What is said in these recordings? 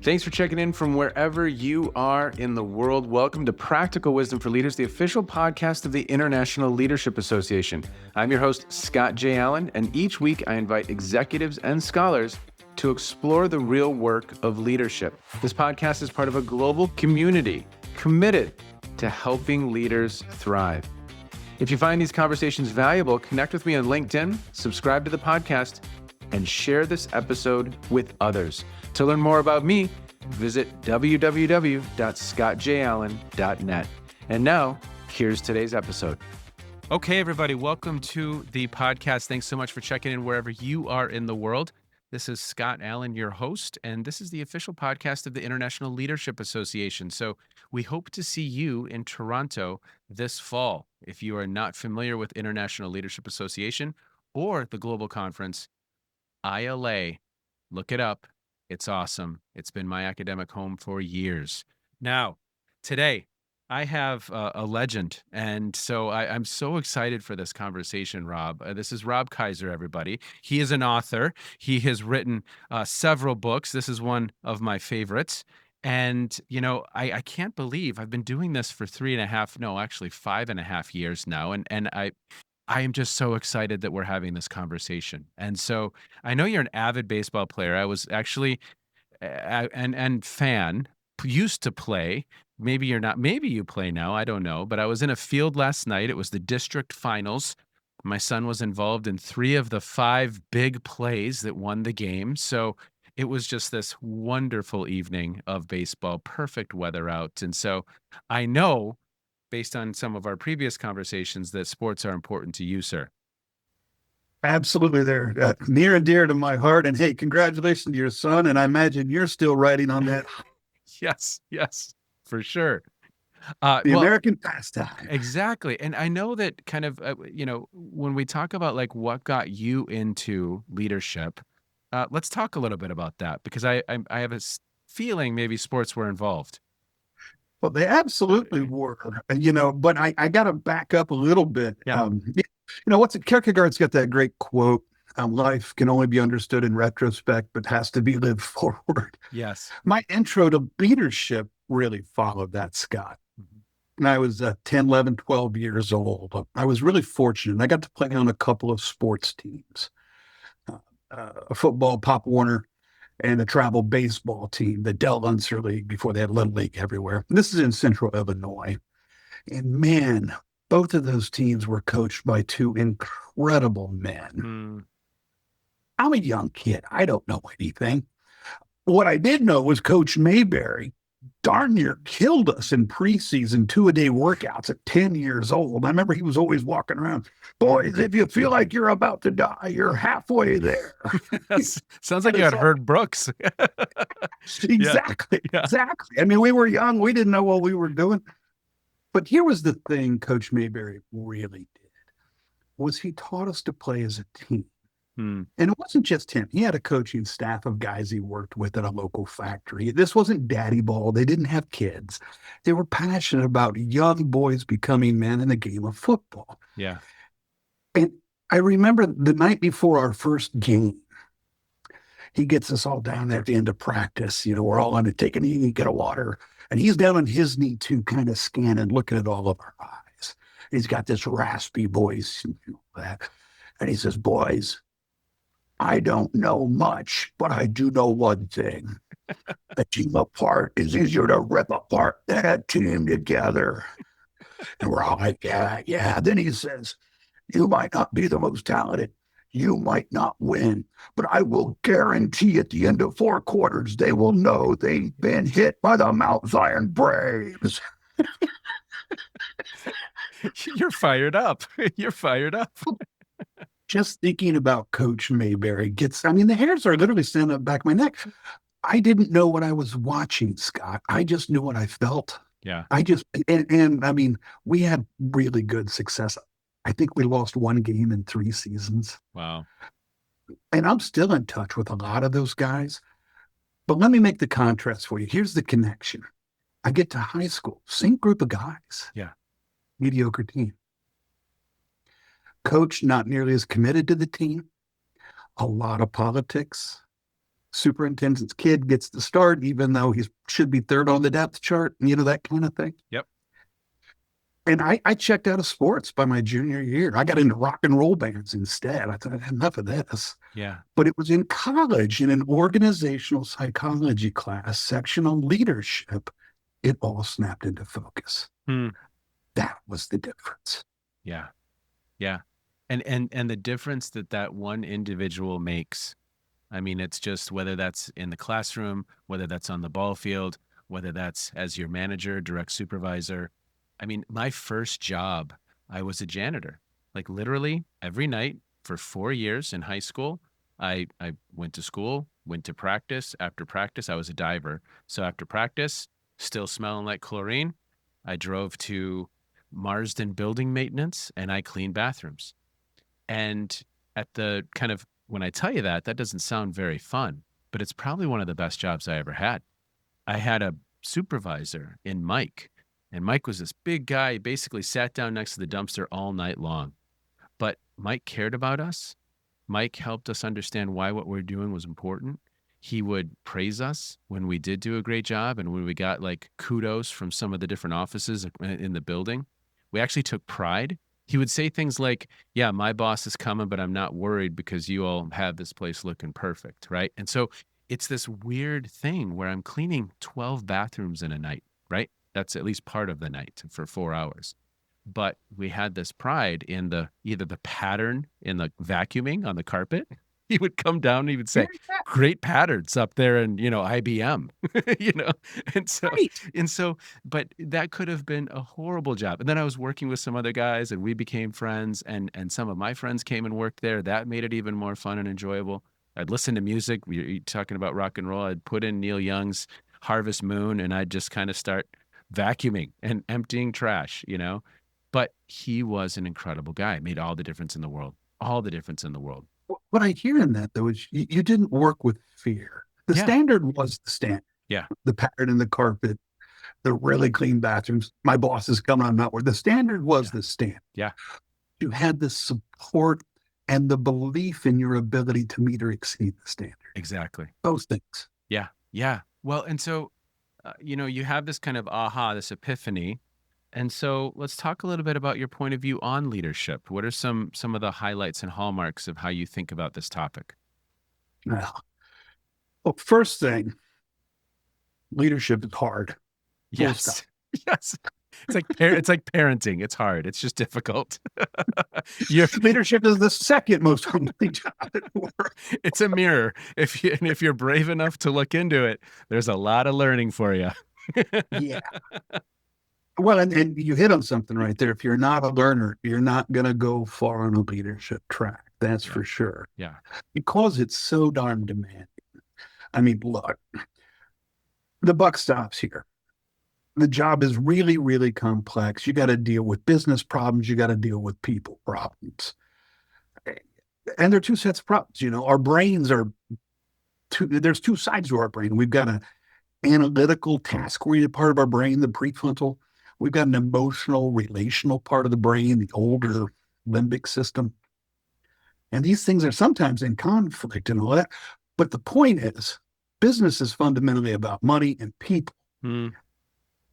Thanks for checking in from wherever you are in the world. Welcome to Practical Wisdom for Leaders, the official podcast of the International Leadership Association. I'm your host, Scott J. Allen, and each week I invite executives and scholars to explore the real work of leadership. This podcast is part of a global community committed to helping leaders thrive. If you find these conversations valuable, connect with me on LinkedIn, subscribe to the podcast, and share this episode with others. To learn more about me, visit www.scottjallen.net. And now, here's today's episode. Okay, everybody, welcome to the podcast. Thanks so much for checking in wherever you are in the world. This is Scott Allen, your host, and this is the official podcast of the International Leadership Association. So we hope to see you in Toronto this fall. If you are not familiar with International Leadership Association or the global conference, ILA, look it up. It's awesome. It's been my academic home for years. Now, today, I have a legend, and so I'm so excited for this conversation, Rob. This is Rob Kaiser, everybody. He is an author. He has written several books. This is one of my favorites. And, you know, I can't believe I've been doing this for 5.5 years now. And I am just so excited that we're having this conversation. And so I know you're an avid baseball player. I was actually and fan, used to play. Maybe you're not. Maybe you play now. I don't know. But I was in a field last night. It was the district finals. My son was involved in 3 of the 5 big plays that won the game. So it was just this wonderful evening of baseball, perfect weather out. And so I know, based on some of our previous conversations, that sports are important to you, sir. Absolutely. They're near and dear to my heart. And hey, congratulations to your son. And I imagine you're still riding on that. Yes, for sure. The Well, American pastime. exactly. And I know that kind of, when we talk about like what got you into leadership, let's talk a little bit about that, because I have a feeling maybe sports were involved. Well, they absolutely were, but I got to back up a little bit. Yeah. Kierkegaard's got that great quote, life can only be understood in retrospect, but has to be lived forward. Yes. My intro to leadership really followed that, Scott. When I was 10, 11, 12 years old, I was really fortunate. I got to play on a couple of sports teams, a football, Pop Warner, and a travel baseball team, the Dell Unser League, before they had Little League everywhere. This is in central Illinois. And man, both of those teams were coached by 2 incredible men. I'm a young kid. I don't know anything. What I did know was Coach Mayberry darn near killed us in preseason 2-a-day workouts at 10 years old. I remember he was always walking around, boys, if you feel like you're about to die, you're halfway there. Sounds like you had heard Brooks. Exactly. I mean, we were young. We didn't know what we were doing. But here was the thing Coach Mayberry really did, was he taught us to play as a team. And it wasn't just him. He had a coaching staff of guys he worked with at a local factory. This wasn't daddy ball. They didn't have kids. They were passionate about young boys becoming men in the game of football. Yeah. And I remember the night before our first game, he gets us all down at the end of practice. We're all on to take a knee, get a water. And he's down on his knee too, kind of scanning, looking at all of our eyes. He's got this raspy voice, and he says, boys, I don't know much, but I do know one thing. A team apart is easier to rip apart than a team together. And we're all like, yeah. Then he says, you might not be the most talented. You might not win, but I will guarantee at the end of 4 quarters, they will know they've been hit by the Mount Zion Braves. You're fired up. You're fired up. Just thinking about Coach Mayberry the hairs are literally standing up back of my neck. I didn't know what I was watching, Scott. I just knew what I felt. Yeah. We had really good success. I think we lost 1 game in 3 seasons. Wow. And I'm still in touch with a lot of those guys. But let me make the contrast for you. Here's the connection. I get to high school, same group of guys. Yeah. Mediocre team. Coach not nearly as committed to the team. A lot of politics. Superintendent's kid gets the start, even though he should be third on the depth chart, that kind of thing. Yep. And I checked out of sports by my junior year. I got into rock and roll bands instead. I thought, enough of this. Yeah. But it was in college in an organizational psychology class section on leadership. It all snapped into focus. Hmm. That was the difference. Yeah. Yeah. And the difference that one individual makes. I mean, it's just whether that's in the classroom, whether that's on the ball field, whether that's as your manager, direct supervisor. I mean, my first job, I was a janitor. Like literally every night for 4 years in high school, I went to school, went to practice. After practice, I was a diver. So after practice, still smelling like chlorine, I drove to Marsden building maintenance and I cleaned bathrooms. And at the kind of when I tell you that, that doesn't sound very fun, but it's probably one of the best jobs I ever had. I had a supervisor in Mike, and Mike was this big guy. He basically sat down next to the dumpster all night long. But Mike cared about us. Mike helped us understand why what we're doing was important. He would praise us when we did do a great job and when we got like kudos from some of the different offices in the building. We actually took pride. He would say things like, yeah, my boss is coming, but I'm not worried because you all have this place looking perfect. Right. And so it's this weird thing where I'm cleaning 12 bathrooms in a night. Right. That's at least part of the night for 4 hours. But we had this pride in the either the pattern in the vacuuming on the carpet. He would come down and he would say, great patterns up there in, IBM, you know? And so, Right. and so, but that could have been a horrible job. And then I was working with some other guys and we became friends and some of my friends came and worked there. That made it even more fun and enjoyable. I'd listen to music. You're talking about rock and roll. I'd put in Neil Young's Harvest Moon and I'd just kind of start vacuuming and emptying trash. But he was an incredible guy, made all the difference in the world, all the difference in the world. What I hear in that, though, is you didn't work with fear. The Yeah. standard was the standard. Yeah. The pattern in the carpet, the really clean bathrooms. My boss is coming, I'm not worried. The standard was the standard. Yeah. You had the support and the belief in your ability to meet or exceed the standard. Exactly. Those things. Yeah. Yeah. Well, and so, you have this kind of this epiphany. And so let's talk a little bit about your point of view on leadership. What are some of the highlights and hallmarks of how you think about this topic? Well, first thing, leadership is hard. Yes. Yes. It's like parenting. It's hard. It's just difficult. Leadership is the second most humbling job in the world. It's a mirror. If you're brave enough to look into it, there's a lot of learning for you. Yeah. Well, and you hit on something right there. If you're not a learner, you're not going to go far on a leadership track. That's for sure. Yeah. Because it's so darn demanding. I mean, look, the buck stops here. The job is really, really complex. You got to deal with business problems. You got to deal with people problems. And there are two sets of problems. Our brains are there's two sides to our brain. We've got an analytical, task-oriented part of our brain, the prefrontal. We've got an emotional, relational part of the brain, the older limbic system. And these things are sometimes in conflict and all that. But the point is, business is fundamentally about money and people.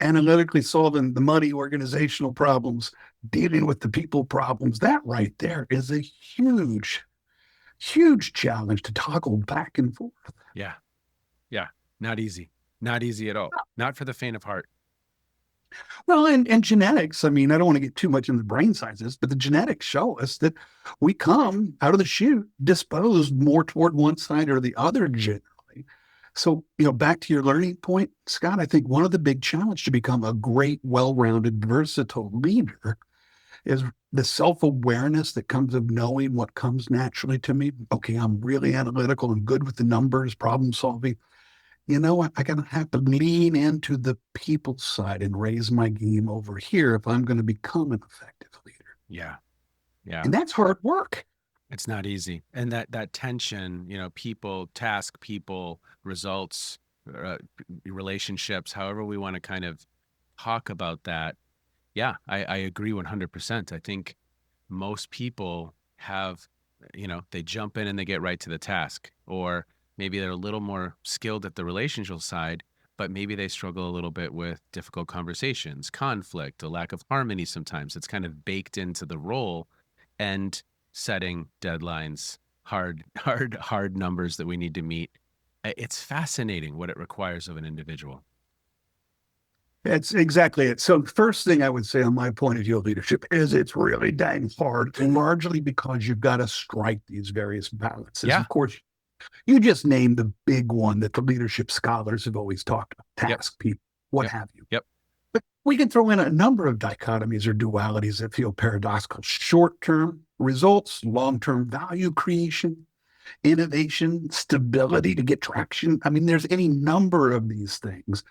Analytically solving the money organizational problems, dealing with the people problems, that right there is a huge, huge challenge to toggle back and forth. Yeah. Yeah. Not easy. Not easy at all. Not for the faint of heart. Well, and genetics, I mean, I don't want to get too much into the brain sciences, but the genetics show us that we come out of the chute disposed more toward one side or the other generally. So, back to your learning point, Scott, I think one of the big challenges to become a great, well-rounded, versatile leader is the self-awareness that comes of knowing what comes naturally to me. Okay, I'm really analytical and good with the numbers, problem solving. I gotta have to lean into the people side and raise my game over here if I'm going to become an effective leader. Yeah. Yeah. And that's hard work. It's not easy. And that tension, people, task, people, results, relationships, however we want to kind of talk about that. Yeah, I agree 100%. I think most people have, they jump in and they get right to the task, or Maybe they're a little more skilled at the relational side, but maybe they struggle a little bit with difficult conversations, conflict, a lack of harmony sometimes. It's kind of baked into the role and setting deadlines, hard numbers that we need to meet. It's fascinating what it requires of an individual. That's exactly it. So, first thing I would say on my point of view of leadership is it's really dang hard, and largely because you've got to strike these various balances. Yeah. Of course, you just named the big one that the leadership scholars have always talked about: Yep. task, people, what Yep. have you. Yep. But we can throw in a number of dichotomies or dualities that feel paradoxical: short term results, long term value creation, innovation, stability to get traction. I mean, there's any number of these things.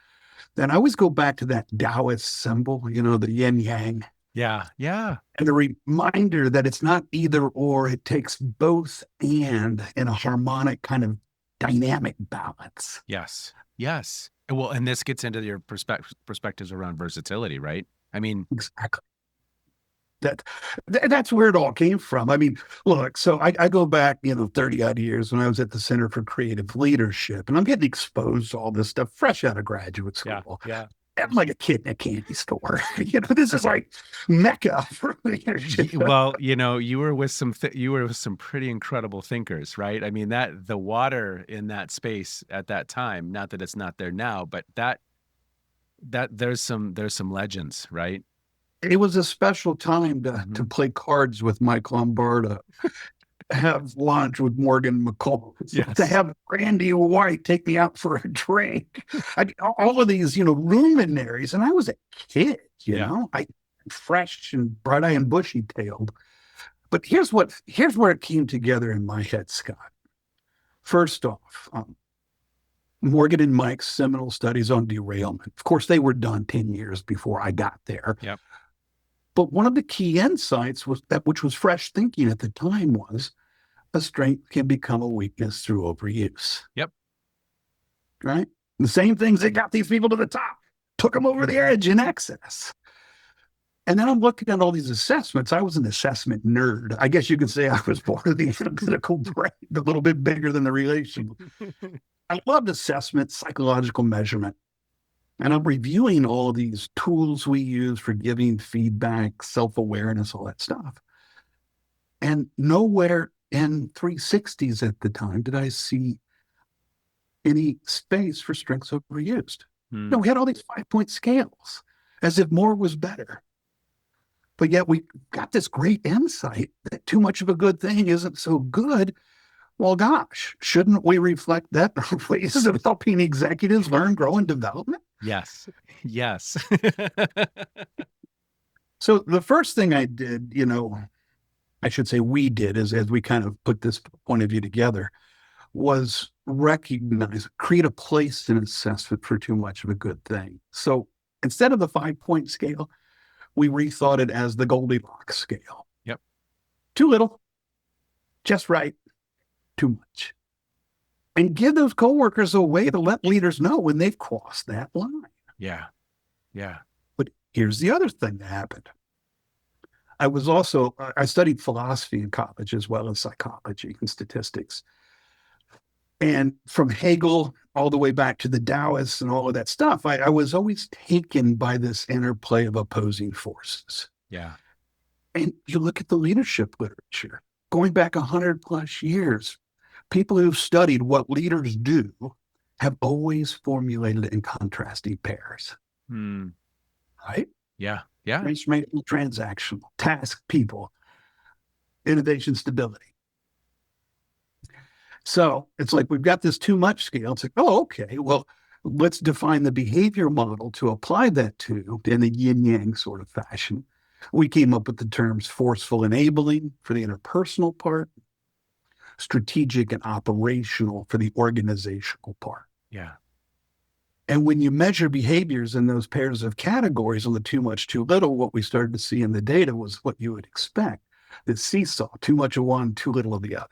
Then I always go back to that Taoist symbol, the yin yang, Yeah. Yeah. and the reminder that it's not either or, it takes both and in a harmonic kind of dynamic balance. Yes. Yes. Well, and this gets into your perspectives around versatility, right? I mean, Exactly. That's where it all came from. I mean, look, so I go back, 30 odd years when I was at the Center for Creative Leadership, and I'm getting exposed to all this stuff fresh out of graduate school. yeah. I'm like a kid in a candy store. This is like mecca for leadership. Well, you were with some pretty incredible thinkers, right? I mean, that the water in that space at that time, not that it's not there now, but that there's some legends, right? It was a special time to play cards with Mike Lombardo, have lunch with Morgan McCall, Yes. to have Randy White take me out for a drink. All of these, luminaries. And I was a kid, I fresh and bright-eyed and bushy-tailed. But here's where it came together in my head, Scott. First off, Morgan and Mike's seminal studies on derailment. Of course, they were done 10 years before I got there. Yep. But one of the key insights was that, which was fresh thinking at the time, was a strength can become a weakness through overuse. Yep. Right? The same things that got these people to the top, took them over the edge in excess. And then I'm looking at all these assessments. I was an assessment nerd. I guess you could say I was part of the analytical brain, a little bit bigger than the relational. I loved assessment, psychological measurement. And I'm reviewing all of these tools we use for giving feedback, self-awareness, all that stuff. And nowhere in 360s at the time did I see any space for strengths overused. No, we had all these 5-point scales, as if more was better. But yet we got this great insight that too much of a good thing isn't so good. Well, gosh, shouldn't we reflect that in our ways of helping executives learn, grow, and development? Yes. Yes. So the first thing I did, I should say we did, as we kind of put this point of view together, was create a place in assessment for too much of a good thing. So instead of the 5-point scale, we rethought it as the Goldilocks scale. Yep. Too little, just right, too much. And give those coworkers a way to let leaders know when they've crossed that line. Yeah. Yeah. But here's the other thing that happened. I studied philosophy in college as well as psychology and statistics. And from Hegel all the way back to the Taoists and all of that stuff, I was always taken by this interplay of opposing forces. Yeah. And you look at the leadership literature, going back 100 plus years, people who've studied what leaders do have always formulated in contrasting pairs. Right? Yeah. Yeah. Transformational, transactional, task, people, innovation, stability. So it's like we've got this too much scale. It's like, oh, okay, well, let's define the behavior model to apply that to in a yin yang sort of fashion. We came up with the terms forceful enabling for the interpersonal part, strategic and operational for the organizational part. Yeah. And when you measure behaviors in those pairs of categories on the too much, too little, what we started to see in the data was what you would expect: the seesaw, too much of one, too little of the other.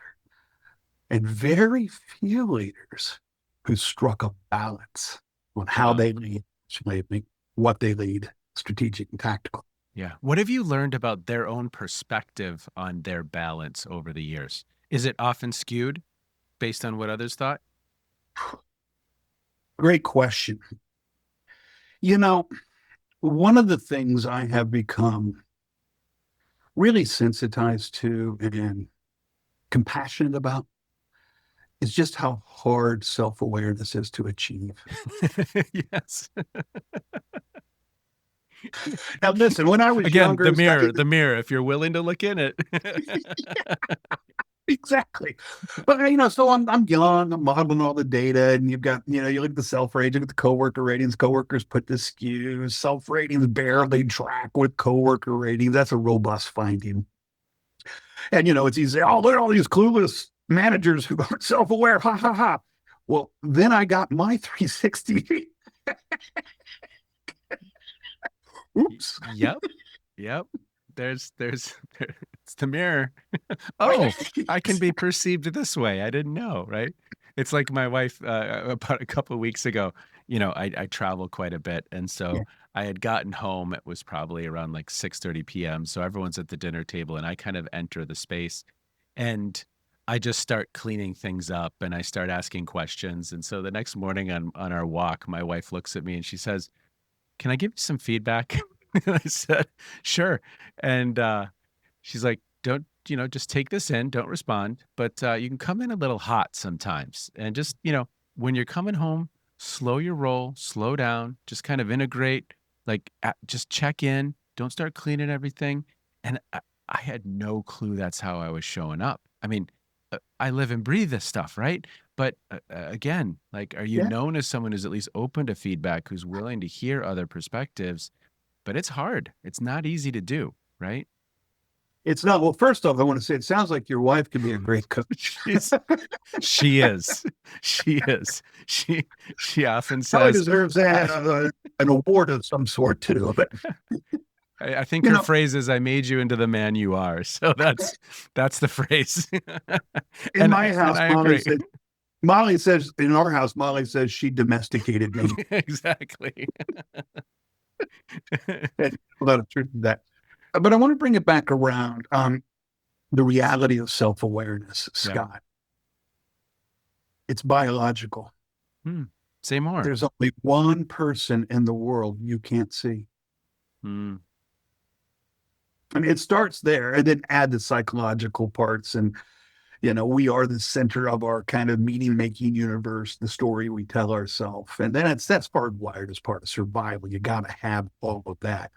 And very few leaders who struck a balance on how they lead, what they lead, strategic and tactical. Yeah. What have you learned about their own perspective on their balance over the years? Is it often skewed based on what others thought? Great question. You know, one of the things I have become really sensitized to and compassionate about is just how hard self-awareness is to achieve. Yes. Now, listen, when I was Again, younger, the mirror, if you're willing to look in it. exactly. But so I'm young, I'm modeling all the data, and you've got, you look at the self rating, at the coworker ratings, coworkers put the skews, self ratings barely track with coworker ratings. That's a robust finding. And it's easy. Oh, look at all these clueless managers who aren't self-aware. Ha ha ha. Well, then I got my 360. Oops. Yep. Yep. It's the mirror. Oh, I can be perceived this way. I didn't know, right? It's like my wife about a couple of weeks ago, I travel quite a bit. And Yeah. so I had gotten home. It was probably around like 6:30 p.m. So everyone's at the dinner table and I kind of enter the space and I just start cleaning things up and I start asking questions. And so the next morning on our walk, my wife looks at me and she says, "Can I give you some feedback?" And I said, "Sure." And she's like, "Don't, just take this in, don't respond, but you can come in a little hot sometimes. And just, when you're coming home, slow your roll, slow down, just kind of integrate, like just check in, don't start cleaning everything." And I had no clue that's how I was showing up. I mean, I live and breathe this stuff, right? But again, like, are you Yeah. known as someone who's at least open to feedback, who's willing to hear other perspectives? But it's hard. It's not easy to do, right? It's not. Well, first off, I want to say it sounds like your wife could be a great coach. She's she is. She is. She often Probably says, deserves an award of some sort too. But I think you her know, phrase is, "I made you into the man you are." So that's the phrase. in and my and house, I agree. Molly says in our house, Molly says she domesticated me. Exactly. And a lot of truth in that. But I want to bring it back around. The reality of self-awareness, Yeah. Scott. It's biological. Hmm. Say more. There's only one person in the world you can't see. Hmm. I mean, it starts there and then add the psychological parts. And, we are the center of our kind of meaning making universe, the story we tell ourselves. And then that's hardwired as part of survival. You got to have all of that.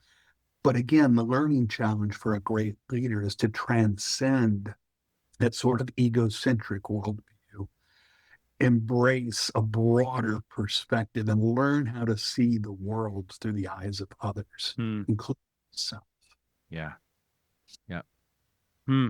But again, the learning challenge for a great leader is to transcend that sort of egocentric worldview, embrace a broader perspective, and learn how to see the world through the eyes of others, Hmm. including yourself. Yeah. Yeah. Hmm.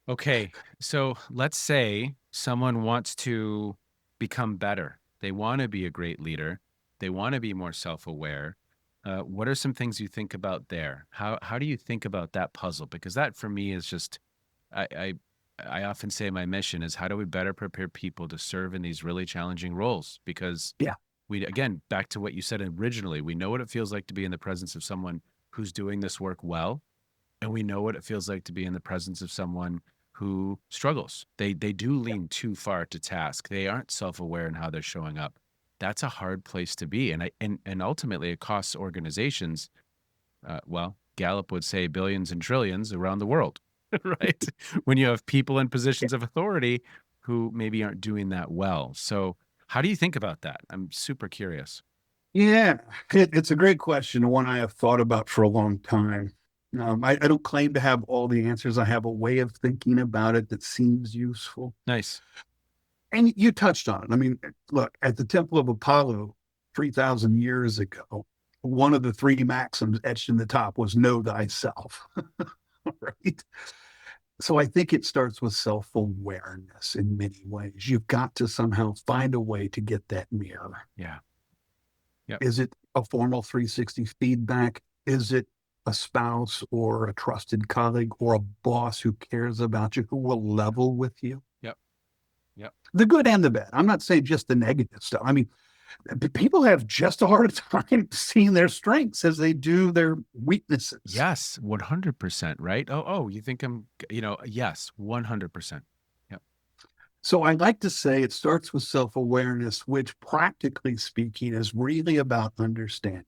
Okay, so let's say someone wants to become better. They want to be a great leader. They want to be more self-aware. What are some things you think about there? How do you think about that puzzle? Because that for me is just I I, I often say my mission is how do we better prepare people to serve in these really challenging roles? Because Yeah. we again back to what you said originally, we know what it feels like to be in the presence of someone who's doing this work well and we know what it feels like to be in the presence of someone who struggles. They do lean too far to task. They aren't self-aware in how they're showing up. That's a hard place to be, and ultimately it costs organizations. Well, Gallup would say billions and trillions around the world, right? When you have people in positions of authority who maybe aren't doing that well. So, how do you think about that? I'm super curious. Yeah, it's a great question, one I have thought about for a long time. I don't claim to have all the answers. I have a way of thinking about it that seems useful. Nice. And you touched on it. I mean, look, at the Temple of Apollo 3,000 years ago, one of the three maxims etched in the top was know thyself. Right. So I think it starts with self awareness in many ways. You've got to somehow find a way to get that mirror. Yeah. Yep. Is it a formal 360 feedback? Is it a spouse or a trusted colleague or a boss who cares about you, who will level with you? Yep. Yep. The good and the bad. I'm not saying just the negative stuff. I mean, people have just a hard time seeing their strengths as they do their weaknesses. Yes, 100%, right? Oh, you think yes, 100%. Yep. So I like to say it starts with self-awareness, which practically speaking is really about understanding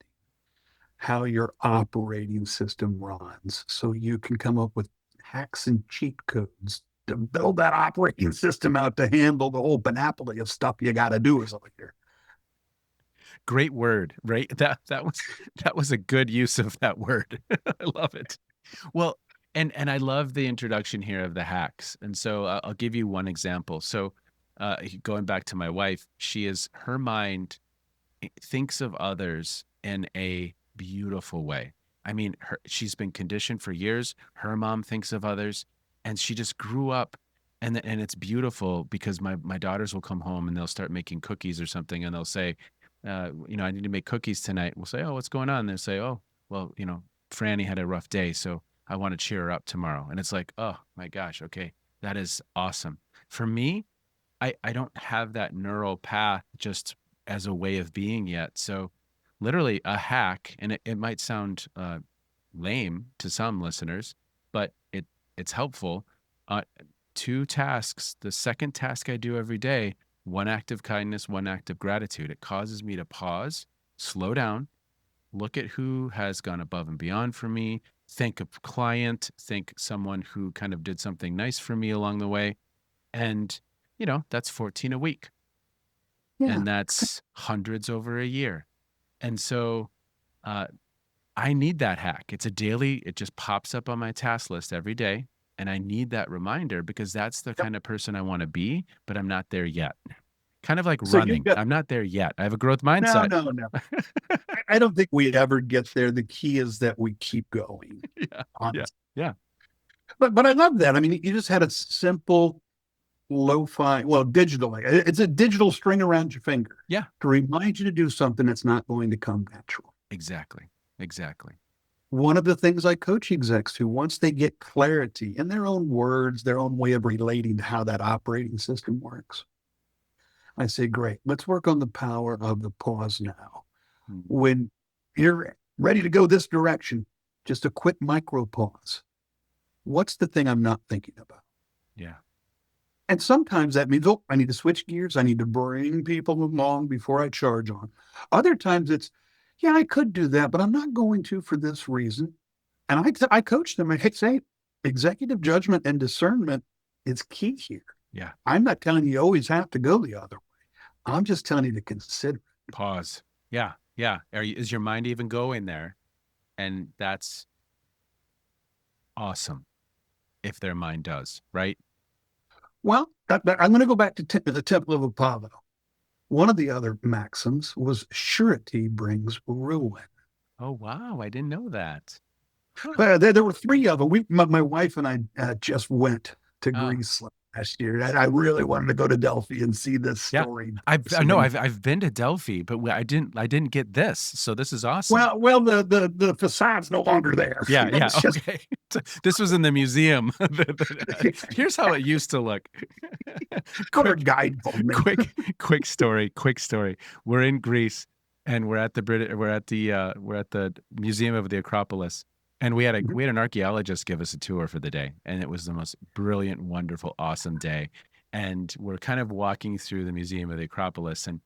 how your operating system runs so you can come up with hacks and cheat codes to build that operating system out to handle the whole panoply of stuff you got to do as a leader. Great word, right? That was a good use of that word. I love it. Well, and I love the introduction here of the hacks. And so I'll give you one example. So going back to my wife, her mind thinks of others in a beautiful way. I mean, she's been conditioned for years. Her mom thinks of others, and she just grew up. And it's beautiful because my daughters will come home and they'll start making cookies or something, and they'll say, I need to make cookies tonight. We'll say, oh, what's going on? They'll say, oh, well, Franny had a rough day, so I want to cheer her up tomorrow. And it's like, oh my gosh, okay, that is awesome. For me, I don't have that neural path just as a way of being yet. So literally a hack, and it might sound lame to some listeners, but it's helpful. Uh, Two tasks. The second task I do every day, one act of kindness, one act of gratitude. It causes me to pause, slow down, look at who has gone above and beyond for me, think a client, think someone who kind of did something nice for me along the way. And, that's 14 a week. Yeah. And that's hundreds over a year. And so uh, I need that hack. It's a daily, it just pops up on my task list every day. And I need that reminder because that's the Yep. kind of person I want to be, but I'm not there yet. Kind of like So you've running. got I'm not there yet. I have a growth no, mindset. no, no. I don't think we'd ever get there. The key is that we keep going. Yeah. Yeah. Honestly. Yeah. But I love that. I mean, you just had a simple lo-fi, well, digital. It's a digital string around your finger Yeah. to remind you to do something that's not going to come natural. Exactly. Exactly. One of the things I coach execs to, once they get clarity in their own words, their own way of relating to how that operating system works, I say, great, let's work on the power of the pause now. Mm. When you're ready to go this direction, just a quick micro pause. What's the thing I'm not thinking about? Yeah. And sometimes that means, oh, I need to switch gears. I need to bring people along before I charge on. Other times it's, yeah, I could do that, but I'm not going to for this reason. And I coach them. I say, executive judgment and discernment is key here. Yeah. I'm not telling you always have to go the other way. I'm just telling you to consider. Pause. Yeah. Yeah. Is your mind even going there? And that's awesome if their mind does, right? Well, I'm going to go back to the Temple of Apollo. One of the other maxims was surety brings ruin. Oh, wow. I didn't know that. Huh. There were three of them. My wife and I just went to Uh, Greece last year. I really wanted to go to Delphi and see this yeah. story. I know I've been to Delphi, but I didn't get this. So this is awesome. Well, the facade's no longer there. Yeah. Yeah. It's just Okay. This was in the museum. Here's how it used to look. our guide told me. Quick story. We're in Greece and we're at the Museum of the Acropolis. And we had an archaeologist give us a tour for the day. And it was the most brilliant, wonderful, awesome day. And we're kind of walking through the Museum of the Acropolis, and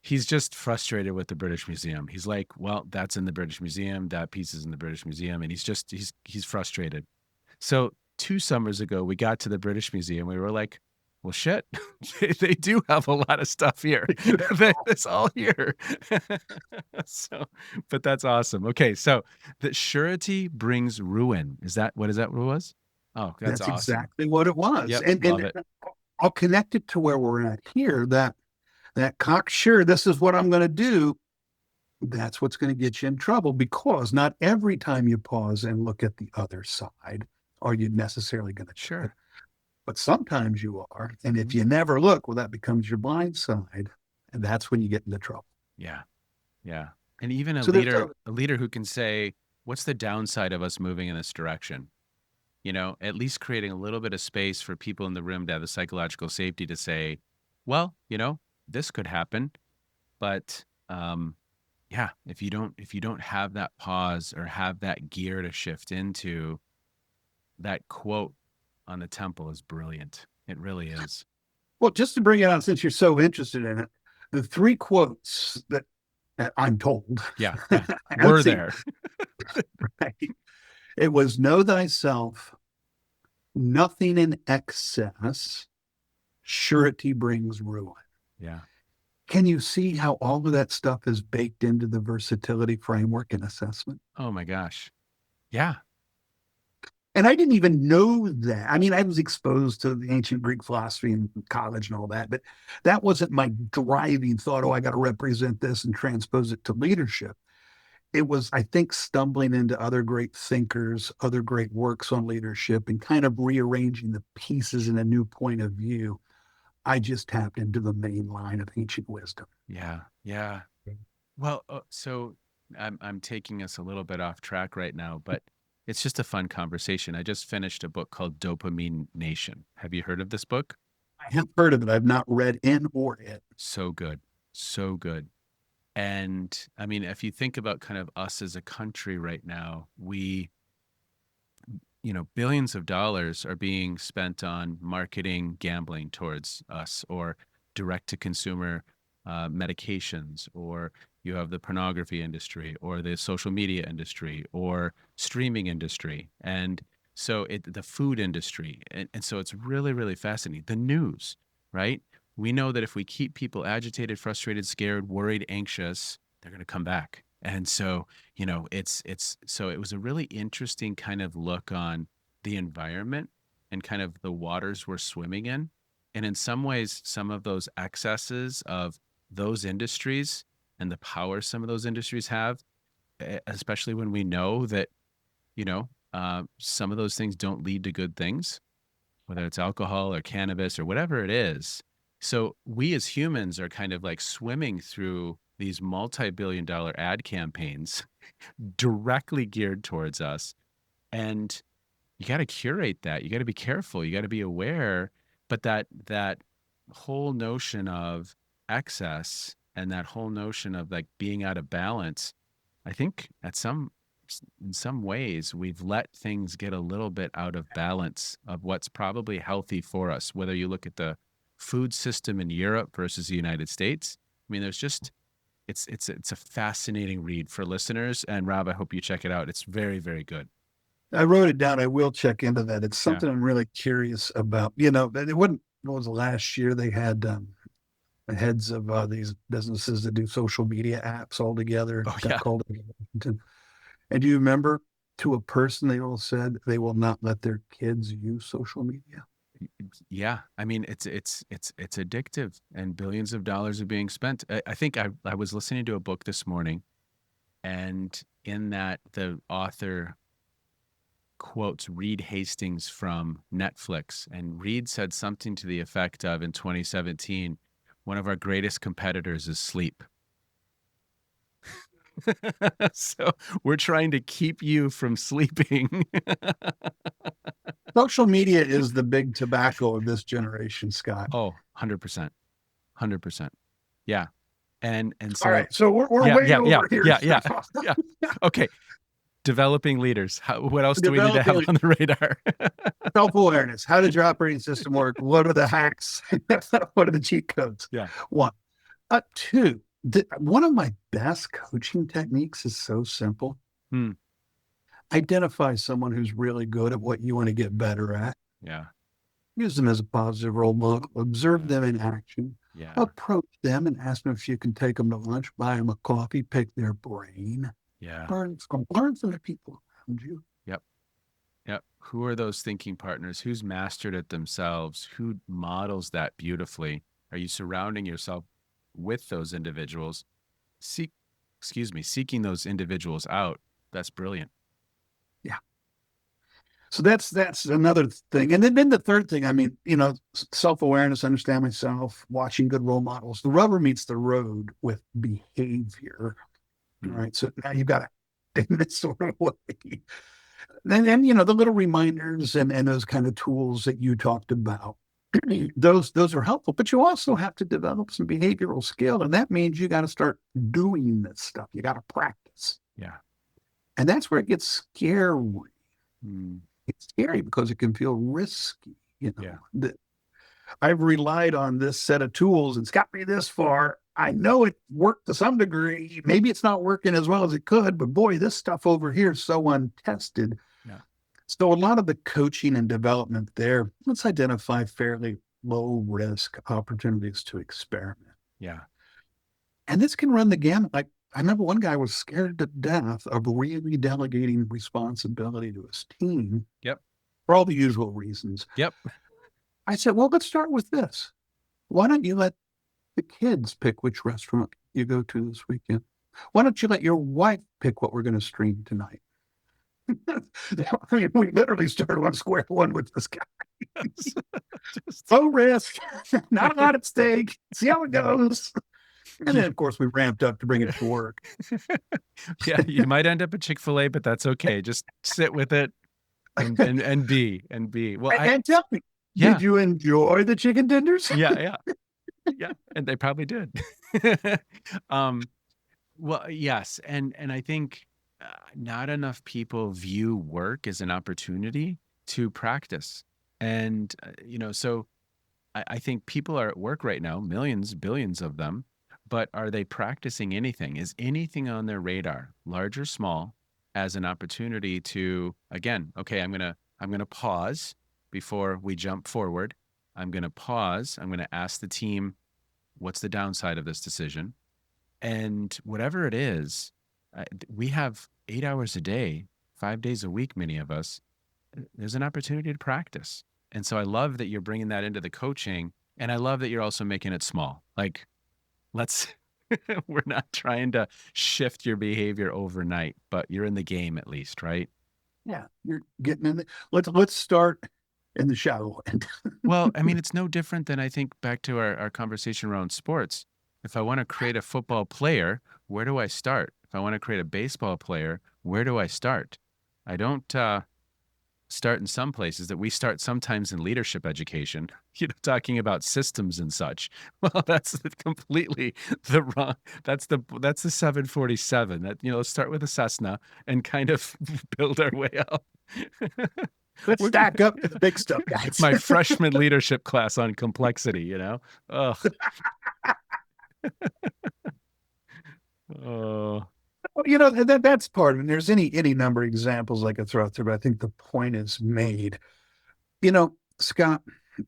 he's just frustrated with the British Museum. He's like, well, that's in the British Museum. That piece is in the British Museum. And he's frustrated. So 2 summers ago, we got to the British Museum. We were like, well, shit, they do have a lot of stuff here. It's all here. But that's awesome. Okay. So the surety brings ruin. Is that what it was? Oh, that's awesome. Exactly what it was. Yep, And love it. I'll connect it to where we're at here, that cocksure, this is what I'm going to do. That's what's going to get you in trouble, because not every time you pause and look at the other side are you necessarily going to Sure. But sometimes you are. And if you never look, well, that becomes your blind side. And that's when you get into trouble. Yeah. Yeah. And even a So leader who can say, what's the downside of us moving in this direction? At least creating a little bit of space for people in the room to have the psychological safety to say, well, this could happen. But yeah, if you don't have that pause or have that gear to shift into, that quote on the temple is brilliant. It really is. Well, just to bring it on, since you're so interested in it, the three quotes that I'm told, Yeah, yeah. I haven't We're seen, there. right? It was know thyself, nothing in excess, surety brings ruin. Yeah. Can you see how all of that stuff is baked into the versatility framework and assessment? Oh my gosh. Yeah. And I didn't even know that. I mean, I was exposed to the ancient Greek philosophy in college and all that, but that wasn't my driving thought. Oh, I got to represent this and transpose it to leadership. It was, I think, stumbling into other great thinkers, other great works on leadership, and kind of rearranging the pieces in a new point of view. I just tapped into the main line of ancient wisdom. Yeah. Yeah. Well, so I'm taking us a little bit off track right now, but it's just a fun conversation. I just finished a book called Dopamine Nation. Have you heard of this book? I have heard of it. I've not read in or it. So good. So good. And I mean, if you think about kind of us as a country right now, billions of dollars are being spent on marketing gambling towards us, or direct to consumer medications, or you have the pornography industry, or the social media industry, or streaming industry. And so the food industry. And so it's really, really fascinating. The news, right? We know that if we keep people agitated, frustrated, scared, worried, anxious, they're going to come back. And so so it was a really interesting kind of look on the environment and kind of the waters we're swimming in. And in some ways, some of those excesses of those industries and the power some of those industries have, especially when we know that, some of those things don't lead to good things, whether it's alcohol or cannabis or whatever it is. So we as humans are kind of like swimming through these multi-billion-dollar ad campaigns directly geared towards us. And you got to curate that. You got to be careful. You got to be aware. But that whole notion of excess and that whole notion of like being out of balance, I think in some ways we've let things get a little bit out of balance of what's probably healthy for us. Whether you look at the food system in Europe versus the United States, I mean, there's just it's a fascinating read for listeners. And Rob, I hope you check it out. It's very, very good. I wrote it down. I will check into that. It's Yeah. something I'm really curious about. It wasn't, what was the last year they had the heads of these businesses that do social media apps all together, Oh got yeah. called in Washington. And do you remember to a person, they all said they will not let their kids use social media? Yeah, I mean it's addictive, and billions of dollars are being spent. I think I was listening to a book this morning, and in that the author quotes Reed Hastings from Netflix, and Reed said something to the effect of, in 2017, one of our greatest competitors is sleep. So we're trying to keep you from sleeping. Social media is the big tobacco of this generation, Scott. Oh, 100%. 100%. Yeah. And All so right. So we're yeah, way yeah, yeah, over here. yeah, yeah, yeah. Okay. Developing leaders. What else do we need to have Developing on the radar? self-awareness. How does your operating system work? What are the hacks? What are the cheat codes? Yeah. One. Two, one of my best coaching techniques is so simple. Hmm. Identify someone who's really good at what you want to get better at. Yeah. Use them as a positive role model. Observe them in action. Yeah. Approach them and ask them if you can take them to lunch, buy them a coffee, pick their brain. Yeah. Learn from the people around you. Yep. Yep. Who are those thinking partners? Who's mastered it themselves? Who models that beautifully? Are you surrounding yourself with those individuals? Seek, seeking those individuals out. That's brilliant. Yeah. So that's another thing. And then the third thing, I mean, self-awareness, understand myself, watching good role models. The rubber meets the road with behavior. All Hmm. right. So now you've got to in this sort of way. Then the little reminders and those kind of tools that you talked about. Those are helpful, but you also have to develop some behavioral skill. And that means you got to start doing this stuff. You got to practice. Yeah. And that's where it gets scary. Hmm. It's scary because it can feel risky, Yeah. I've relied on this set of tools and it's got me this far. I know it worked to some degree. Maybe it's not working as well as it could, but boy, this stuff over here is so untested. Yeah. So a lot of the coaching and development there, let's identify fairly low risk opportunities to experiment. Yeah. And this can run the gamut. Like I remember one guy was scared to death of really delegating responsibility to his team. Yep. For all the usual reasons. Yep. I said, well, let's start with this. Why don't you let the kids pick which restaurant you go to this weekend? Why don't you let your wife pick what we're going to stream tonight? I mean, we literally started on square one with this guy. Low risk, not a lot at stake. See how it goes. And then, of course, we ramped up to bring it to work. Yeah, you might end up at Chick-fil-A, but that's okay. Just sit with it and be. Well, and tell me, did you enjoy the chicken tenders? Yeah. And they probably did. Well, yes. And I think not enough people view work as an opportunity to practice. And, so I think people are at work right now, millions, billions of them, but are they practicing anything? Is anything on their radar, large or small, as an opportunity to, again, okay, I'm going to pause before we jump forward. I'm going to pause. I'm going to ask the team, what's the downside of this decision? And whatever it is, we have 8 hours a day, 5 days a week, many of us. There's an opportunity to practice. And so I love that you're bringing that into the coaching. And I love that you're also making it small. Like, we're not trying to shift your behavior overnight, but you're in the game at least, right? Yeah, you're getting in. Let's start in the shallow end. Well, I mean, it's no different than I think back to our conversation around sports. If I want to create a football player, where do I start? If I want to create a baseball player, where do I start? I don't start in some places that we start sometimes in leadership education, talking about systems and such. Well, that's completely the wrong, that's the 747 that, let's start with a Cessna and kind of build our way up. Let's stack up to the big stuff, guys. My freshman leadership class on complexity, Ugh. Oh. Well, that's part of it. And there's any number of examples I could throw out there, but I think the point is made. Scott,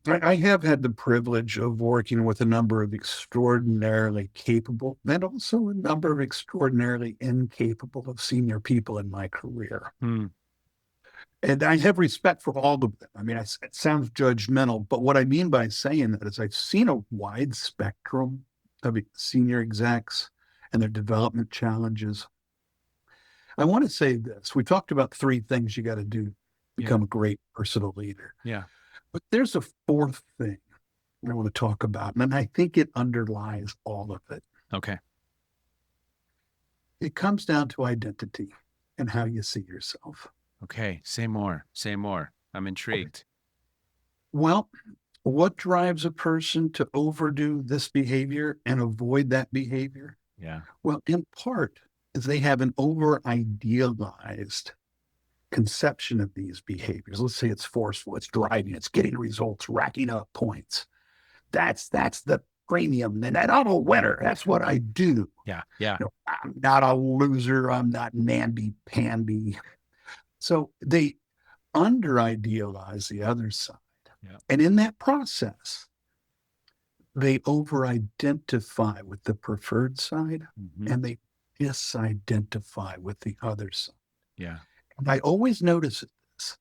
I have had the privilege of working with a number of extraordinarily capable and also a number of extraordinarily incapable of senior people in my career. And I have respect for all of them. I mean, it sounds judgmental, but what I mean by saying that is I've seen a wide spectrum of senior execs and their development challenges. I want to say this. We talked about 3 things you got to do to become a great personal leader. Yeah. But there's a 4th thing I want to talk about, and I think it underlies all of it. Okay. It comes down to identity and how you see yourself. Okay. Say more. I'm intrigued. Well, what drives a person to overdo this behavior and avoid that behavior? Yeah. Well, in part, is they have an over-idealized conception of these behaviors. Let's say it's forceful, it's driving, it's getting results, racking up points. That's the premium. And I'm a winner. That's what I do. Yeah. I'm not a loser. I'm not namby-pamby. So they under-idealize the other side. Yeah. And in that process, they over-identify with the preferred side, and they disidentify with the other side. Yeah. And I always notice this.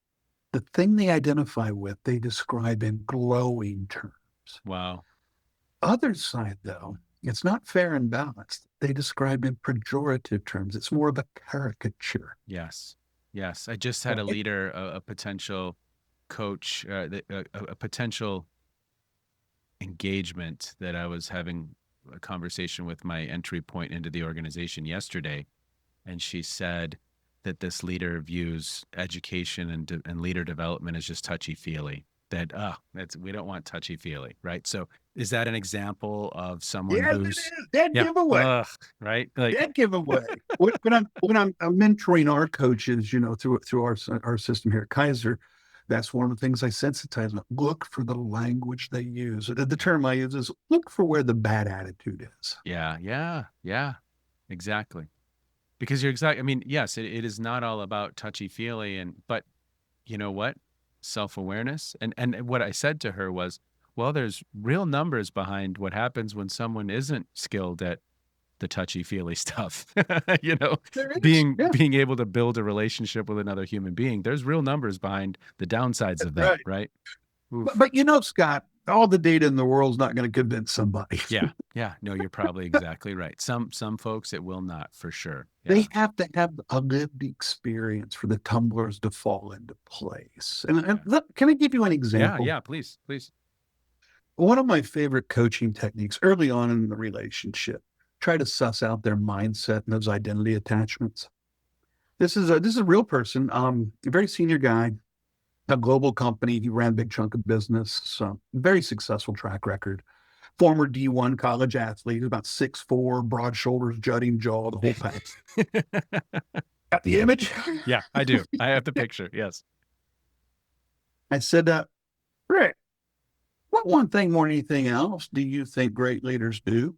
The thing they identify with, they describe in glowing terms. Wow. Other side, though, it's not fair and balanced. They describe in pejorative terms. It's more of a caricature. Yes. I just had a leader, a potential coach, a potential engagement that I was having a conversation with my entry point into the organization yesterday. And she said that this leader views education and leader development as just touchy-feely. That we don't want touchy-feely, right? So is that an example of someone who's dead giveaway, right? Like dead giveaway. when I'm mentoring our coaches, through our system here at Kaiser, That's one of the things I sensitize them. Look for the language they use. The term I use is look for where the bad attitude is. Yeah. Exactly. Because you're exactly, I mean, yes, it is not all about touchy-feely but you know what? Self-awareness. And what I said to her was, well, there's real numbers behind what happens when someone isn't skilled at the touchy-feely stuff. You know, There is. Yeah, being able to build a relationship with another human being. There's real numbers behind the downsides of that, right. right? But, Oof. but you know, Scott, all the data in the world is not going to convince somebody. Yeah. No, you're probably exactly right. Some folks it will not for sure. Yeah. They have to have a lived experience for the tumblers to fall into place. And Yeah. look, can I give you an example? Yeah, please. One of my favorite coaching techniques early on in the relationship, try to suss out their mindset and those identity attachments. This is a real person, a very senior guy, a global company. He ran a big chunk of business, so very successful track record. Former D1 college athlete, about 6'4", broad shoulders, jutting jaw, the whole pack. Got the image? Yeah, I do. I have the picture. Yes. I said, Rick, what one thing more than anything else do you think great leaders do?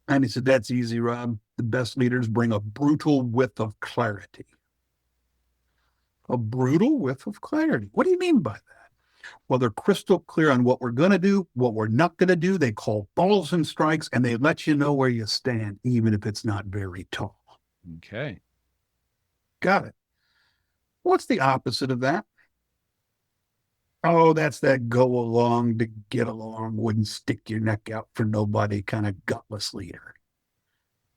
And he said, that's easy, Rob. The best leaders bring a brutal width of clarity. A brutal width of clarity. What do you mean by that? Well, they're crystal clear on what we're going to do, what we're not going to do. They call balls and strikes, and they let you know where you stand, even if it's not very tall. Okay. Got it. What's the opposite of that? Oh, that's that go along to get along, wouldn't stick your neck out for nobody kind of gutless leader.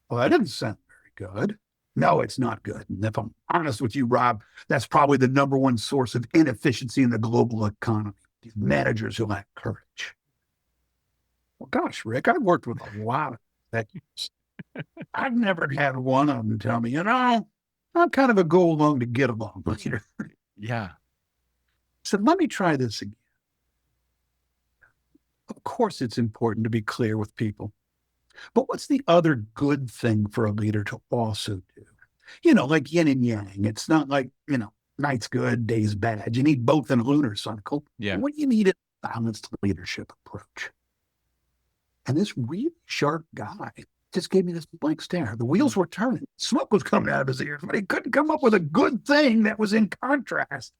Well, that doesn't sound very good. No, it's not good. And if I'm honest with you, Rob, that's probably the number one source of inefficiency in the global economy. These managers who lack courage. Well, gosh, Rick, I've worked with a lot of executives. I've never had one of them tell me, I'm kind of a go along to get along leader. Yeah. So let me try this again. Of course, it's important to be clear with people. But what's the other good thing for a leader to also do? Like yin and yang. It's not like, night's good, day's bad. You need both in a lunar cycle. Yeah. What you need is a balanced leadership approach. And this really sharp guy just gave me this blank stare. The wheels were turning. Smoke was coming out of his ears, but he couldn't come up with a good thing that was in contrast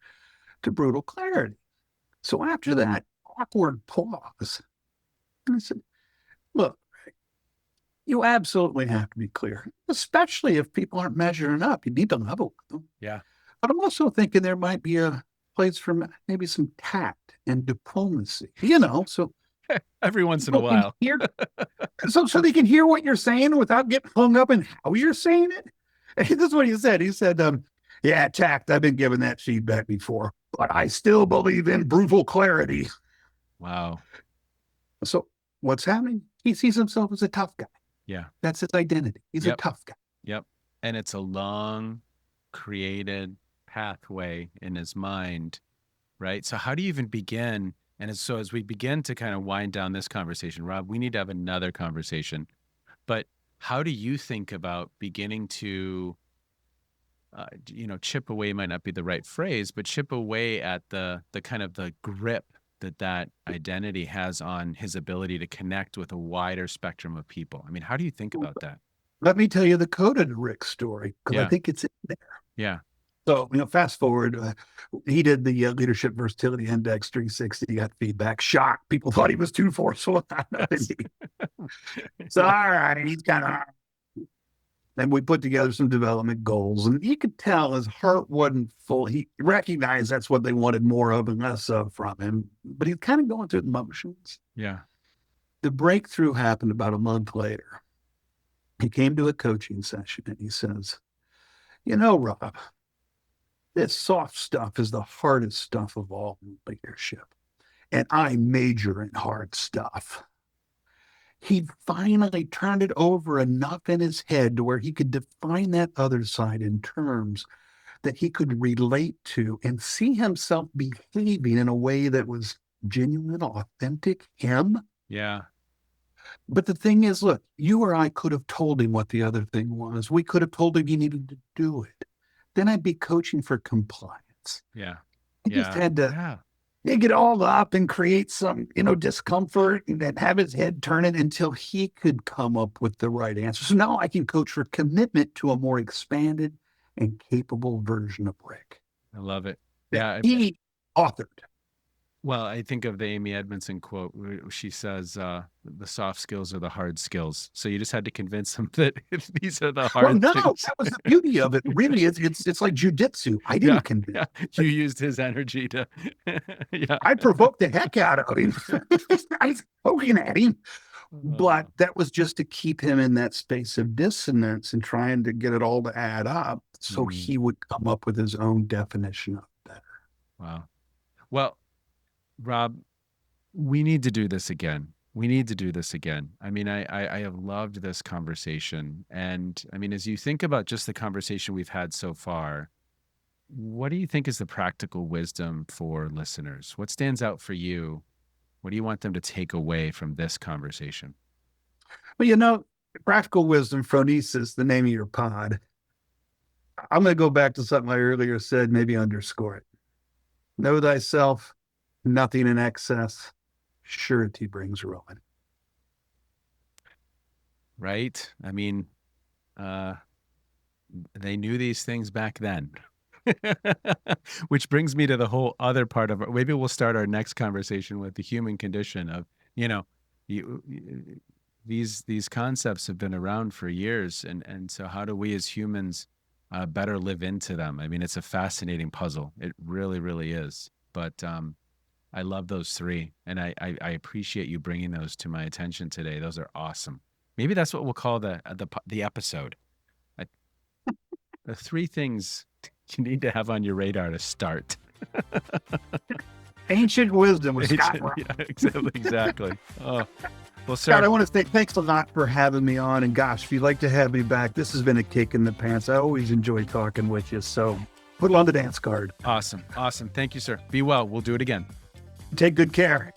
to brutal clarity. So after that awkward pause, I said, look, you absolutely have to be clear, especially if people aren't measuring up. You need to level with them. Yeah. But I'm also thinking there might be a place for maybe some tact and diplomacy, so Every once in a people can while. hear, so they can hear what you're saying without getting hung up in how you're saying it. And this is what he said. He said, yeah, tact, I've been given that feedback before, but I still believe in brutal clarity. Wow. So what's happening? He sees himself as a tough guy. Yeah. That's his identity. He's a tough guy. Yep. And it's a long created pathway in his mind, right? So how do you even begin? And so as we begin to kind of wind down this conversation, Rob, we need to have another conversation. But how do you think about beginning to, chip away might not be the right phrase, but chip away at the kind of the grip that identity has on his ability to connect with a wider spectrum of people? I mean, how do you think about that? Let me tell you the coda to Rick's story, because I think it's in there. Yeah. So, fast forward, he did the Leadership Versatility Index 360, he got feedback, shocked. People thought he was too forceful. So, all right, he's kind of, and we put together some development goals, and you could tell his heart wasn't full. He recognized that's what they wanted more of and less of from him, but he's kind of going through the motions. Yeah. The breakthrough happened about a month later. He came to a coaching session and he says, Rob, this soft stuff is the hardest stuff of all in leadership. And I major in hard stuff. He finally turned it over enough in his head to where he could define that other side in terms that he could relate to and see himself behaving in a way that was genuine, authentic, him. Yeah. But the thing is, look, you or I could have told him what the other thing was. We could have told him he needed to do it. Then I'd be coaching for compliance. Yeah. He just Yeah. had to Yeah. dig it all up and create some, discomfort and then have his head turn it until he could come up with the right answer. So now I can coach for commitment to a more expanded and capable version of Rick I love it. that Yeah. he authored. Well, I think of the Amy Edmondson quote where she says, the soft skills are the hard skills. So you just had to convince them that these are the Well, hard no, things. that was the beauty of it. Really, it's like jujitsu. I Yeah. didn't convince. Yeah. You used his energy to, yeah. I provoked the heck out of him. I was poking at him. But that was just to keep him in that space of dissonance and trying to get it all to add up so he would come up with his own definition of better. Wow. Well, Rob, we need to do this again. We need to do this again. I mean, I have loved this conversation. And I mean, as you think about just the conversation we've had so far, what do you think is the practical wisdom for listeners? What stands out for you? What do you want them to take away from this conversation? Well, practical wisdom, phronesis, the name of your pod. I'm going to go back to something I earlier said, maybe underscore it. Know thyself, nothing in excess. Surety brings ruin. Right? I mean, they knew these things back then. Which brings me to the whole other part of it. Maybe we'll start our next conversation with the human condition of, these concepts have been around for years. And so how do we as humans better live into them? I mean, it's a fascinating puzzle. It really, really is. But I love those three. And I appreciate you bringing those to my attention today. Those are awesome. Maybe that's what we'll call the episode. The three things you need to have on your radar to start. Ancient wisdom with Scott. Yeah, exactly. Oh, well, sir. Scott, I want to say thanks a lot for having me on. And gosh, if you'd like to have me back, this has been a kick in the pants. I always enjoy talking with you. So put it on the dance card. Awesome. Thank you, sir. Be well. We'll do it again. Take good care.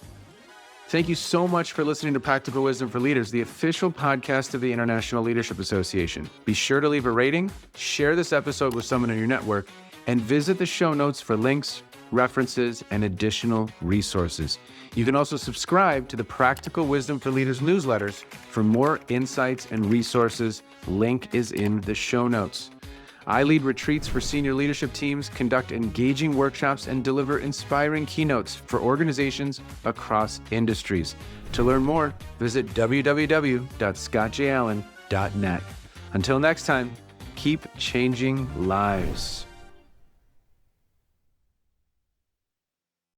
Thank you so much for listening to Practical Wisdom for Leaders, the official podcast of the International Leadership Association. Be sure to leave a rating, share this episode with someone in your network, and visit the show notes for links, references, and additional resources. You can also subscribe to the Practical Wisdom for Leaders newsletters for more insights and resources. Link is in the show notes. I lead retreats for senior leadership teams, conduct engaging workshops, and deliver inspiring keynotes for organizations across industries. To learn more, visit www.scottjallen.net. Until next time, keep changing lives.